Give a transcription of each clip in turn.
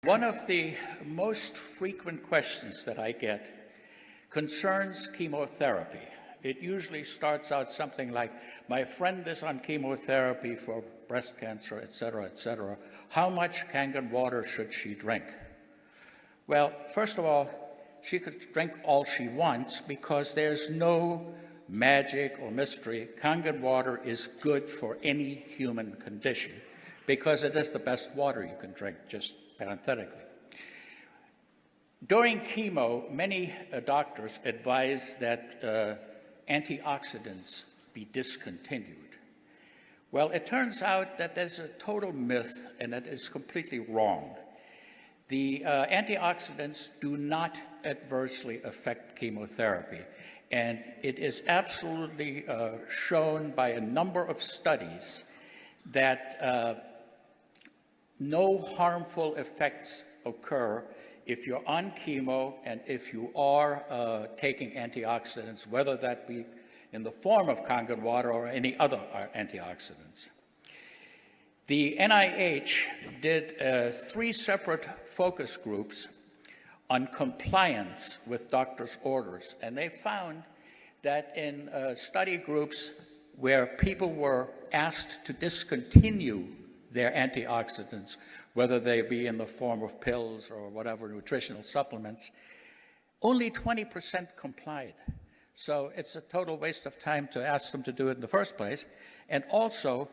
One of the most frequent questions that I get concerns chemotherapy. It usually starts out something like, my friend is on chemotherapy for breast cancer, et cetera, how much Kangen water should she drink? Well, first of all, she could drink all she wants because there's no magic or mystery. Kangen water is good for any human condition because it is the best water you can drink, just parenthetically. During chemo, many doctors advise that antioxidants be discontinued. Well, it turns out that there's a total myth, and that is completely wrong. The antioxidants do not adversely affect chemotherapy, and it is absolutely shown by a number of studies that no harmful effects occur if you're on chemo and if you are taking antioxidants, whether that be in the form of Kangen water or any other antioxidants. The NIH did 3 separate focus groups on compliance with doctors' orders, and they found that in study groups where people were asked to discontinue their antioxidants, whether they be in the form of pills or whatever, nutritional supplements, only 20% complied. So it's a total waste of time to ask them to do it in the first place. And also,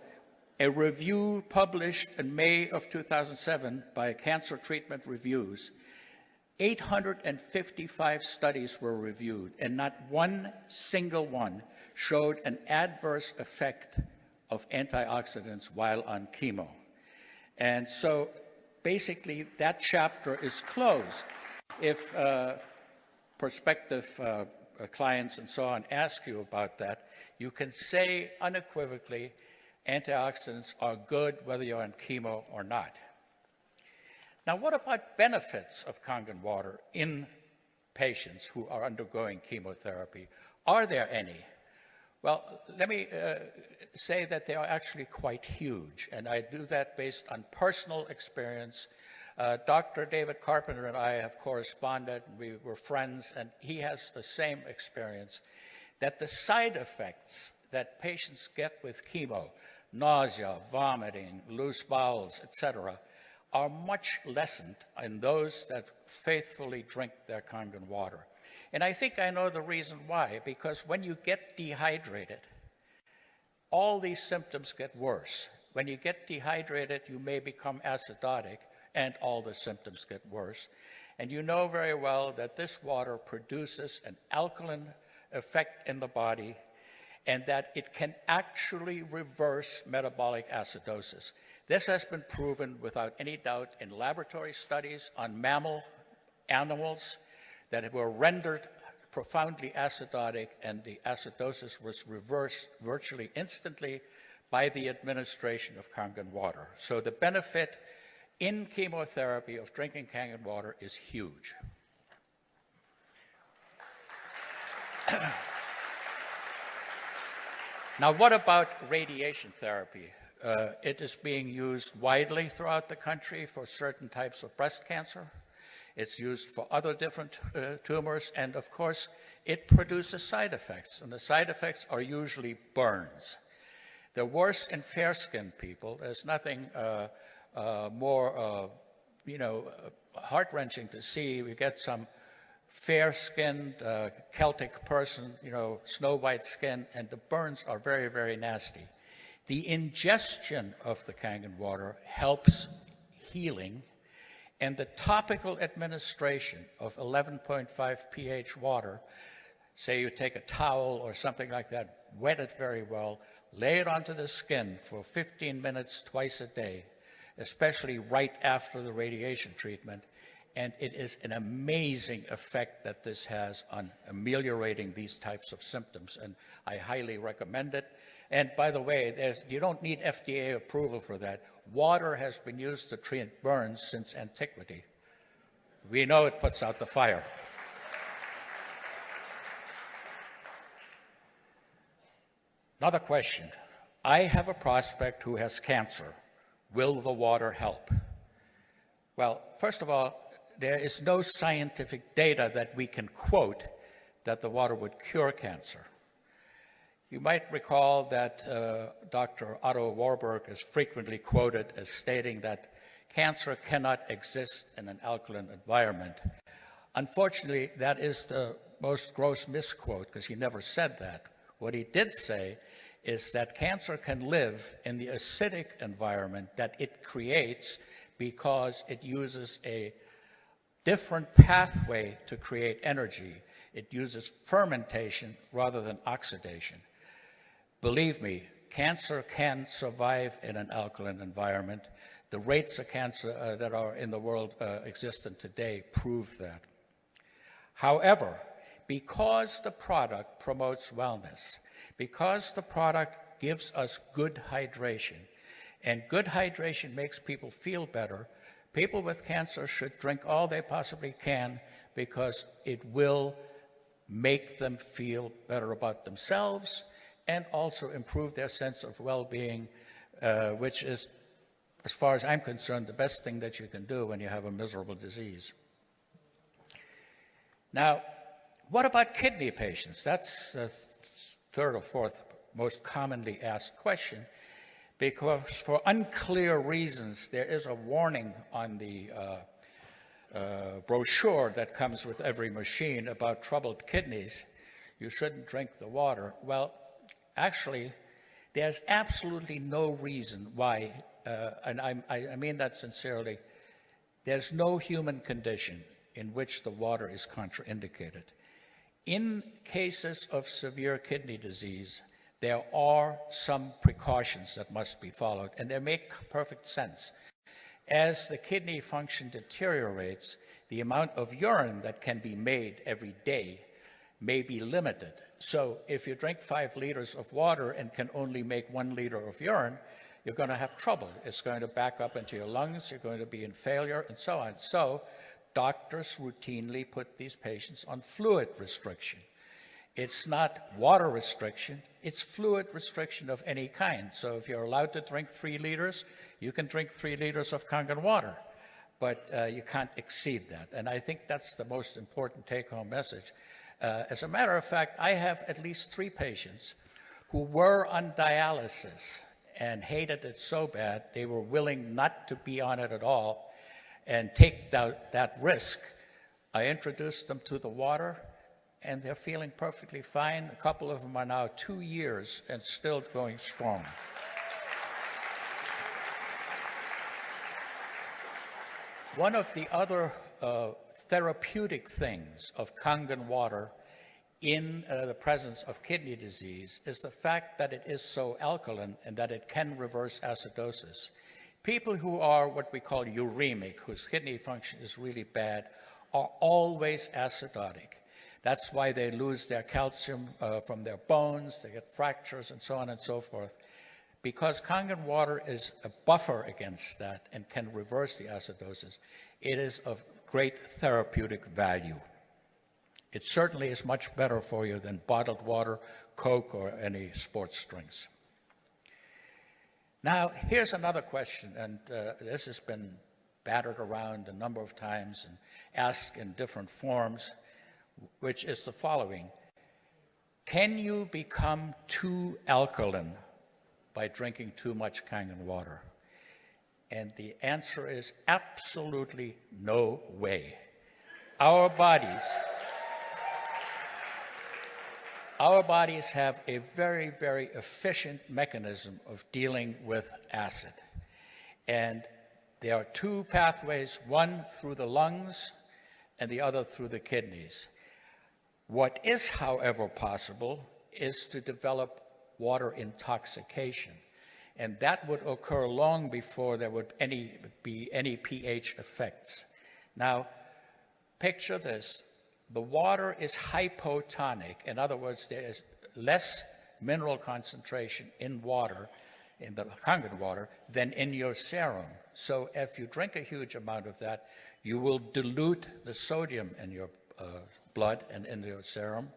a review published in May of 2007 by Cancer Treatment Reviews, 855 studies were reviewed, and not one single one showed an adverse effect of antioxidants while on chemo. And so basically that chapter is closed. If prospective clients and so on ask you about that, you can say unequivocally antioxidants are good whether you're on chemo or not. Now, what about benefits of Kangen water in patients who are undergoing chemotherapy? Are there any? Well, let me say that they are actually quite huge, and I do that based on personal experience. Dr. David Carpenter and I have corresponded, we were friends, and he has the same experience, that the side effects that patients get with chemo, nausea, vomiting, loose bowels, etc., are much lessened in those that faithfully drink their Kangen water. And I think I know the reason why, because when you get dehydrated, all these symptoms get worse. When you get dehydrated, you may become acidotic, and all the symptoms get worse. And you know very well that this water produces an alkaline effect in the body, and that it can actually reverse metabolic acidosis. This has been proven without any doubt in laboratory studies on mammal animals that were rendered profoundly acidotic, and the acidosis was reversed virtually instantly by the administration of Kangen water. So the benefit in chemotherapy of drinking Kangen water is huge. Now, what about radiation therapy? It is being used widely throughout the country for certain types of breast cancer. It's used for other different tumors, and of course, it produces side effects, and the side effects are usually burns. They're worse in fair-skinned people. There's nothing more, heart-wrenching to see. We get some fair-skinned Celtic person, snow-white skin, and the burns are very, very nasty. The ingestion of the Kangen water helps healing, and the topical administration of 11.5 pH water, say you take a towel or something like that, wet it very well, lay it onto the skin for 15 minutes twice a day, especially right after the radiation treatment, and it is an amazing effect that this has on ameliorating these types of symptoms, and I highly recommend it. And by the way, you don't need FDA approval for that. Water has been used to treat burns since antiquity. We know it puts out the fire. Another question. I have a prospect who has cancer. Will the water help? Well, first of all, there is no scientific data that we can quote that the water would cure cancer. You might recall that Dr. Otto Warburg is frequently quoted as stating that cancer cannot exist in an alkaline environment. Unfortunately, that is the most gross misquote, because he never said that. What he did say is that cancer can live in the acidic environment that it creates because it uses a different pathway to create energy. It uses fermentation rather than oxidation. Believe me, cancer can survive in an alkaline environment. The rates of cancer that are in the world existent today prove that. However, because the product promotes wellness, because the product gives us good hydration, and good hydration makes people feel better, people with cancer should drink all they possibly can, because it will make them feel better about themselves and also improve their sense of well-being, which is, as far as I'm concerned, the best thing that you can do when you have a miserable disease. Now, what about kidney patients? That's the third or fourth most commonly asked question, because for unclear reasons, there is a warning on the brochure that comes with every machine about troubled kidneys. You shouldn't drink the water. Well, actually, there's absolutely no reason why, and I mean that sincerely, there's no human condition in which the water is contraindicated. In cases of severe kidney disease, there are some precautions that must be followed, and they make perfect sense. As the kidney function deteriorates, the amount of urine that can be made every day may be limited. So if you drink 5 liters of water and can only make 1 liter of urine, you're going to have trouble. It's going to back up into your lungs, you're going to be in failure, and so on. So doctors routinely put these patients on fluid restriction. It's not water restriction, it's fluid restriction of any kind. So if you're allowed to drink 3 liters, you can drink 3 liters of Kangen water, but you can't exceed that. And I think that's the most important take-home message. As a matter of fact, I have at least 3 patients who were on dialysis and hated it so bad they were willing not to be on it at all and take that risk. I introduced them to the water, and they're feeling perfectly fine. A couple of them are now 2 years and still going strong. One of the other therapeutic things of Kangen water in the presence of kidney disease is the fact that it is so alkaline and that it can reverse acidosis. People who are what we call uremic, whose kidney function is really bad, are always acidotic. That's why they lose their calcium from their bones, they get fractures, and so on and so forth. Because Kangen water is a buffer against that and can reverse the acidosis, it is of great therapeutic value. It certainly is much better for you than bottled water, Coke, or any sports drinks. Now, here's another question, and this has been battered around a number of times and asked in different forms, which is the following. Can you become too alkaline by drinking too much Kangen water? And the answer is absolutely no way. Our bodies have a very, very efficient mechanism of dealing with acid. And there are 2 pathways, one through the lungs and the other through the kidneys. What is, however, possible is to develop water intoxication. And that would occur long before there would be any pH effects. Now, picture this. The water is hypotonic. In other words, there is less mineral concentration in water, in the Kangen water, than in your serum. So if you drink a huge amount of that, you will dilute the sodium in your blood and in your serum.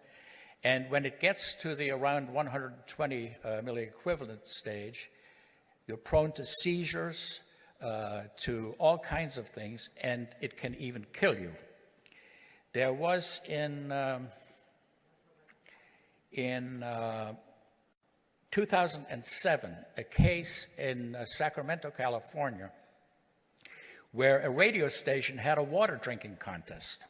And when it gets to the around 120 milliequivalent stage, you're prone to seizures, to all kinds of things, and it can even kill you. There was in 2007 a case in Sacramento, California, where a radio station had a water drinking contest.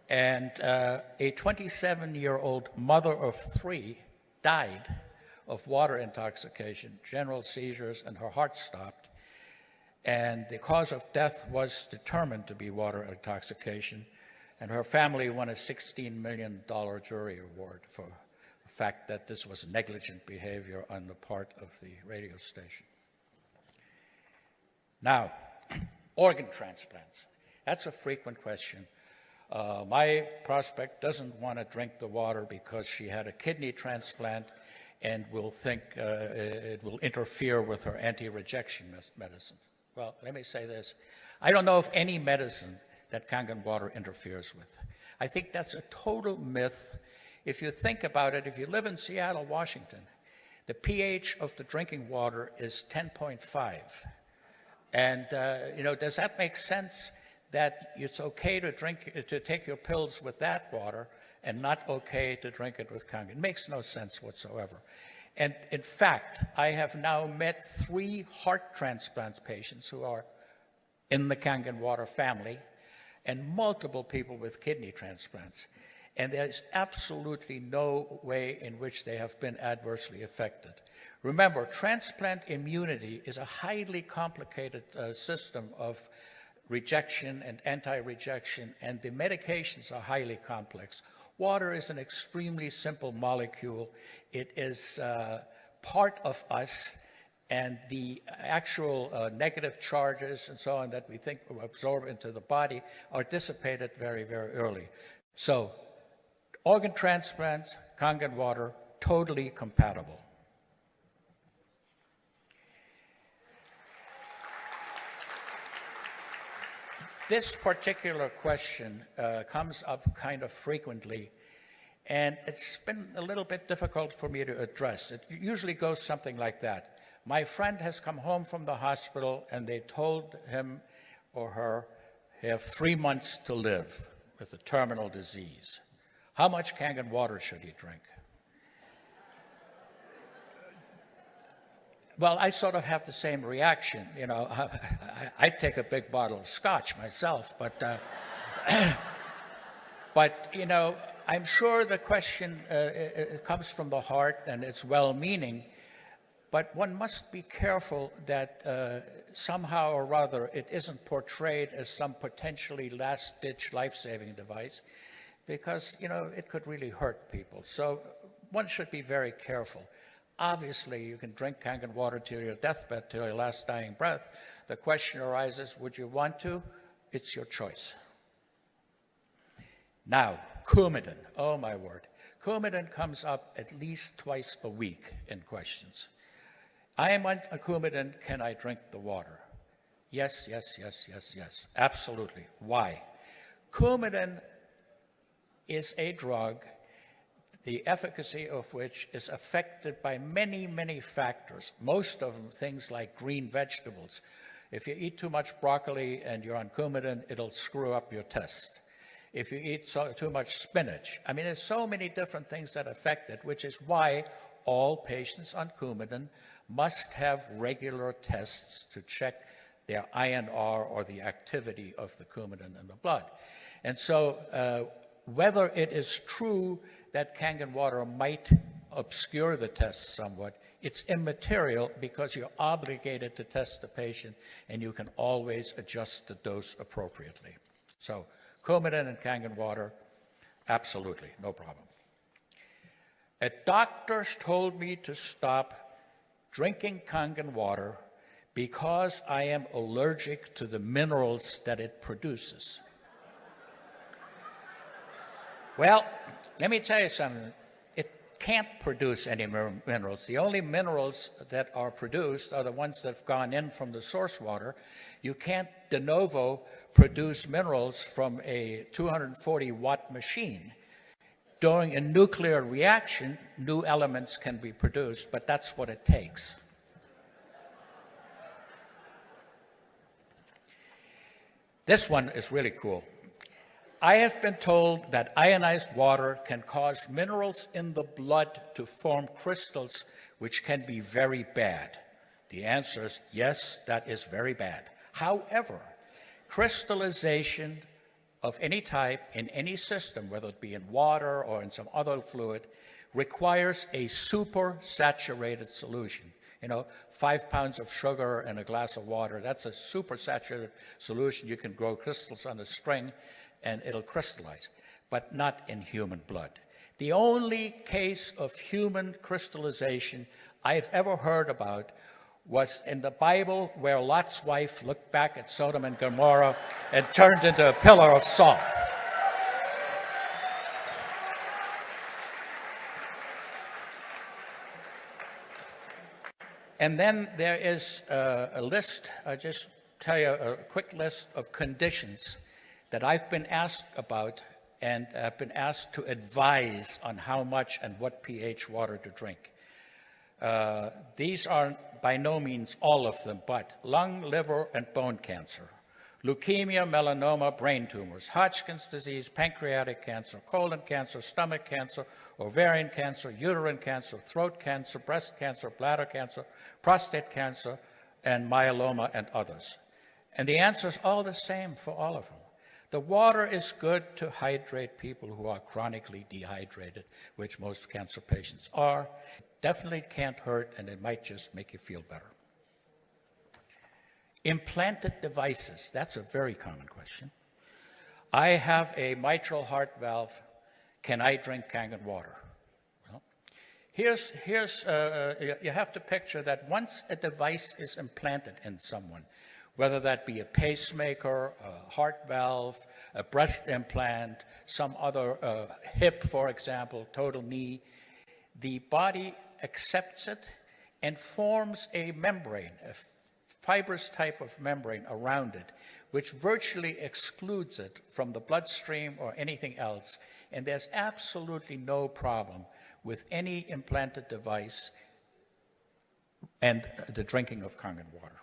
And a 27-year-old mother of 3 died of water intoxication, general seizures, and her heart stopped. And the cause of death was determined to be water intoxication, and her family won a $16 million jury award for the fact that this was negligent behavior on the part of the radio station. Now, organ transplants. That's a frequent question. My prospect doesn't want to drink the water because she had a kidney transplant and will think it will interfere with her anti-rejection medicine. Well, let me say this. I don't know of any medicine that Kangen water interferes with. I think that's a total myth. If you think about it, if you live in Seattle, Washington, the pH of the drinking water is 10.5. And, does that make sense that it's okay to take your pills with that water and not okay to drink it with Kangen? It makes no sense whatsoever. And in fact, I have now met 3 heart transplant patients who are in the Kangen water family and multiple people with kidney transplants. And there's absolutely no way in which they have been adversely affected. Remember, transplant immunity is a highly complicated system of rejection and anti-rejection, and the medications are highly complex. Water is an extremely simple molecule. It is part of us, and the actual negative charges and so on that we think will absorb into the body are dissipated very, very early. So, organ transplants, Kangen water, totally compatible. This particular question comes up kind of frequently, and it's been a little bit difficult for me to address. It usually goes something like that. My friend has come home from the hospital, and they told him or her they have 3 months to live with a terminal disease. How much Kangen water should he drink? Well, I sort of have the same reaction. I take a big bottle of scotch myself, but I'm sure the question it comes from the heart and it's well-meaning, but one must be careful that somehow or other it isn't portrayed as some potentially last-ditch life-saving device, because it could really hurt people. So one should be very careful. Obviously, you can drink Kangen water till your deathbed, till your last dying breath. The question arises, would you want to? It's your choice. Now, Coumadin. Oh, my word. Coumadin comes up at least twice a week in questions. I am on a Coumadin. Can I drink the water? Yes, yes, yes, yes, yes. Absolutely. Why? Coumadin is a drug, the efficacy of which is affected by many, many factors, most of them things like green vegetables. If you eat too much broccoli and you're on Coumadin, it'll screw up your test. If you eat too much spinach, I mean, there's so many different things that affect it, which is why all patients on Coumadin must have regular tests to check their INR or the activity of the Coumadin in the blood. And so whether it is true that Kangen water might obscure the test somewhat, it's immaterial because you're obligated to test the patient and you can always adjust the dose appropriately. So Coumadin and Kangen water, absolutely, no problem. A doctor told me to stop drinking Kangen water because I am allergic to the minerals that it produces. Well, let me tell you something. It can't produce any minerals. The only minerals that are produced are the ones that have gone in from the source water. You can't de novo produce minerals from a 240-watt machine. During a nuclear reaction, new elements can be produced, but that's what it takes. This one is really cool. I have been told that ionized water can cause minerals in the blood to form crystals, which can be very bad. The answer is yes, that is very bad. However, crystallization of any type in any system, whether it be in water or in some other fluid, requires a supersaturated solution. 5 pounds of sugar in a glass of water, that's a supersaturated solution. You can grow crystals on a string and it'll crystallize, but not in human blood. The only case of human crystallization I've ever heard about was in the Bible, where Lot's wife looked back at Sodom and Gomorrah and turned into a pillar of salt. And then there is a list, I'll just tell you a quick list of conditions that I've been asked about and have been asked to advise on how much and what pH water to drink. These are by no means all of them, but lung, liver, and bone cancer, leukemia, melanoma, brain tumors, Hodgkin's disease, pancreatic cancer, colon cancer, stomach cancer, ovarian cancer, uterine cancer, throat cancer, breast cancer, bladder cancer, prostate cancer, and myeloma, and others. And the answer is all the same for all of them. The water is good to hydrate people who are chronically dehydrated, which most cancer patients are. Definitely can't hurt, and it might just make you feel better. Implanted devices, that's a very common question. I have a mitral heart valve. Can I drink Kangen water? Well, you have to picture that once a device is implanted in someone, whether that be a pacemaker, a heart valve, a breast implant, some other hip, for example, total knee, the body accepts it and forms a membrane, a fibrous type of membrane around it, which virtually excludes it from the bloodstream or anything else. And there's absolutely no problem with any implanted device and the drinking of Kangen water.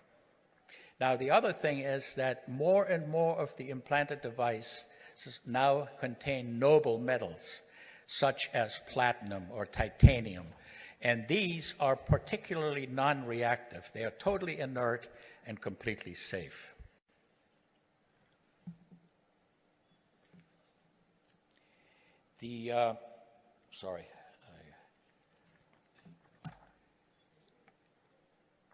Now, the other thing is that more and more of the implanted devices now contain noble metals, such as platinum or titanium. And these are particularly non-reactive. They are totally inert and completely safe.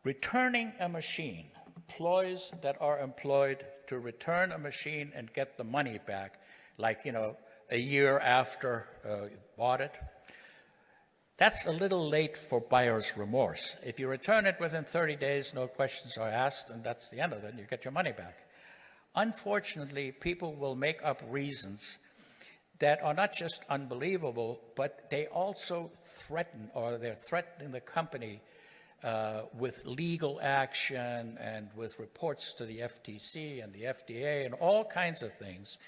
Returning a machine, ploys that are employed to return a machine and get the money back, like, a year after you bought it, that's a little late for buyer's remorse. If you return it within 30 days, no questions are asked, and that's the end of it, and you get your money back. Unfortunately, people will make up reasons that are not just unbelievable, but they also threaten, or they're threatening the company with legal action and with reports to the FTC and the FDA and all kinds of things.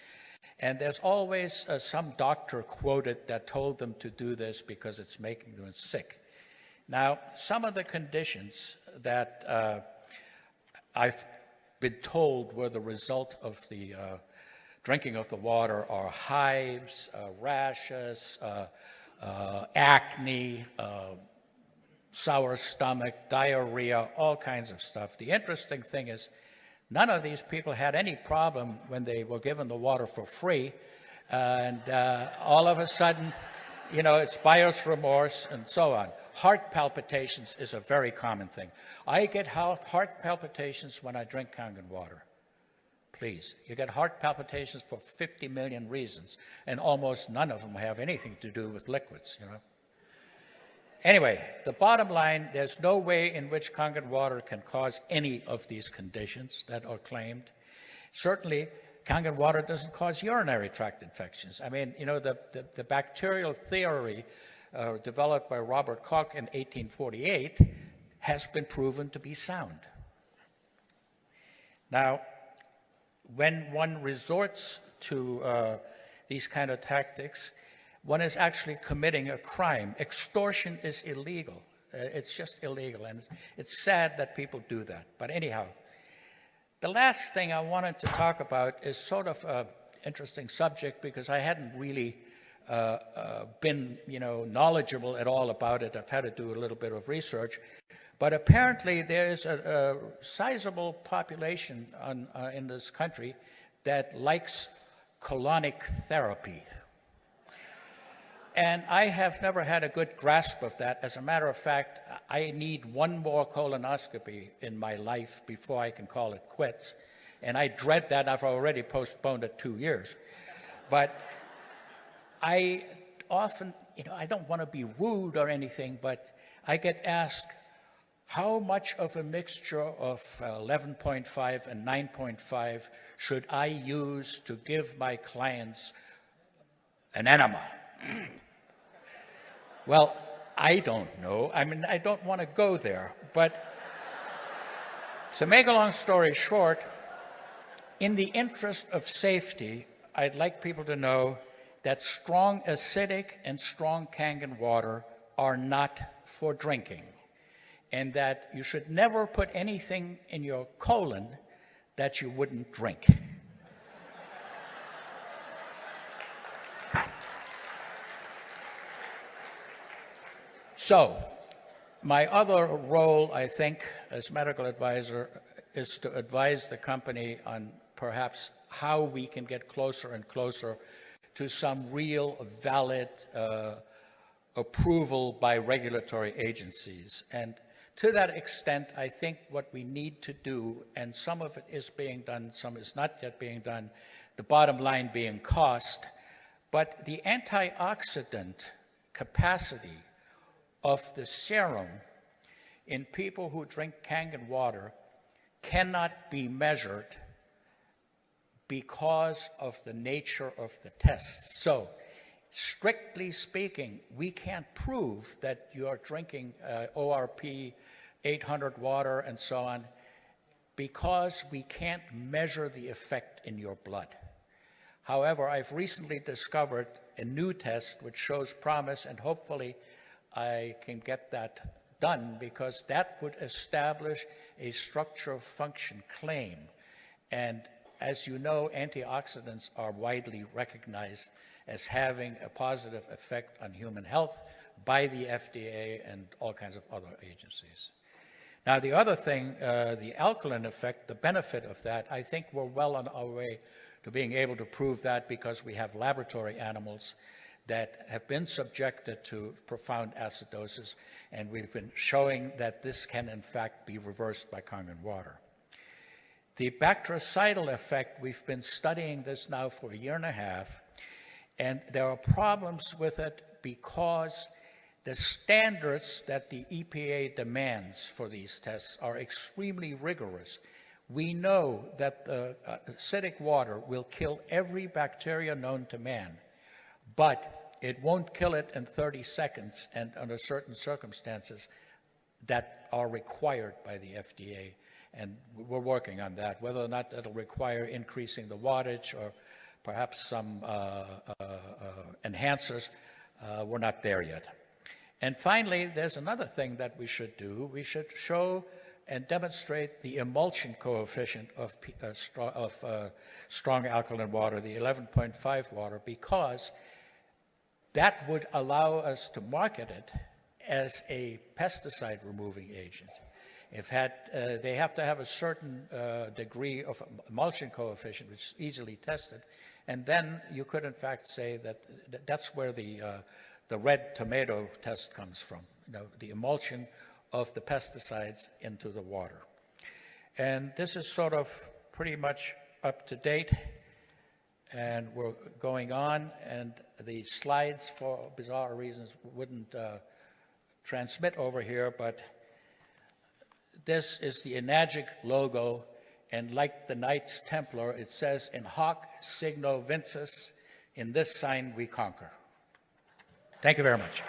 And there's always some doctor quoted that told them to do this because it's making them sick. Now, some of the conditions that I've been told were the result of the drinking of the water are hives, rashes, acne, sour stomach, diarrhea, all kinds of stuff. The interesting thing is none of these people had any problem when they were given the water for free, and all of a sudden, it's buyer's remorse and so on. Heart palpitations is a very common thing. I get heart palpitations when I drink Kangen water. Please, you get heart palpitations for 50 million reasons, and almost none of them have anything to do with liquids, Anyway, the bottom line, there's no way in which Kangen water can cause any of these conditions that are claimed. Certainly, Kangen water doesn't cause urinary tract infections. I mean, the bacterial theory developed by Robert Koch in 1848 has been proven to be sound. Now, when one resorts to these kind of tactics, one is actually committing a crime. Extortion is illegal. It's just illegal, and it's sad that people do that. But anyhow, The last thing I wanted to talk about is sort of an interesting subject because I hadn't really been, knowledgeable at all about it. I've had to do a little bit of research. But apparently there is a sizable population in this country that likes colonic therapy. And I have never had a good grasp of that. As a matter of fact, I need one more colonoscopy in my life before I can call it quits. And I dread that. I've already postponed it 2 years. But I often, I don't want to be rude or anything, but I get asked, how much of a mixture of 11.5 and 9.5 should I use to give my clients an enema? Well, I don't know. I mean, I don't want to go there. But to make a long story short, in the interest of safety, I'd like people to know that strong acidic and strong Kangen water are not for drinking, and that you should never put anything in your colon that you wouldn't drink. So, my other role, I think, as medical advisor, is to advise the company on perhaps how we can get closer and closer to some real valid approval by regulatory agencies. And to that extent, I think what we need to do, and some of it is being done, some is not yet being done, the bottom line being cost, but the antioxidant capacity of the serum in people who drink Kangen water cannot be measured because of the nature of the tests. So, strictly speaking, we can't prove that you're drinking ORP 800 water and so on because we can't measure the effect in your blood. However, I've recently discovered a new test which shows promise, and hopefully I can get that done because that would establish a structure function claim. And as you know, antioxidants are widely recognized as having a positive effect on human health by the FDA and all kinds of other agencies. Now, the other thing, the alkaline effect, the benefit of that, I think we're well on our way to being able to prove that because we have laboratory animals that have been subjected to profound acidosis, and we've been showing that this can, in fact, be reversed by Kangen water. The bactericidal effect, we've been studying this now for 1.5 years, and there are problems with it because the standards that the EPA demands for these tests are extremely rigorous. We know that the acidic water will kill every bacteria known to man, but it won't kill it in 30 seconds and under certain circumstances that are required by the FDA. And we're working on that, whether or not that'll require increasing the wattage or perhaps some enhancers. We're not there yet. And finally, there's another thing that we should do. We should show and demonstrate the emulsion coefficient of strong alkaline water, the 11.5 water, because that would allow us to market it as a pesticide removing agent. They have to have a certain degree of emulsion coefficient, which is easily tested, and then you could in fact say that that's where the red tomato test comes from, the emulsion of the pesticides into the water. And this is sort of pretty much up to date, and we're going on, and the slides, for bizarre reasons, wouldn't transmit over here, but this is the Enagic logo, and like the Knights Templar, it says, in hoc signo vinces, in this sign we conquer. Thank you very much.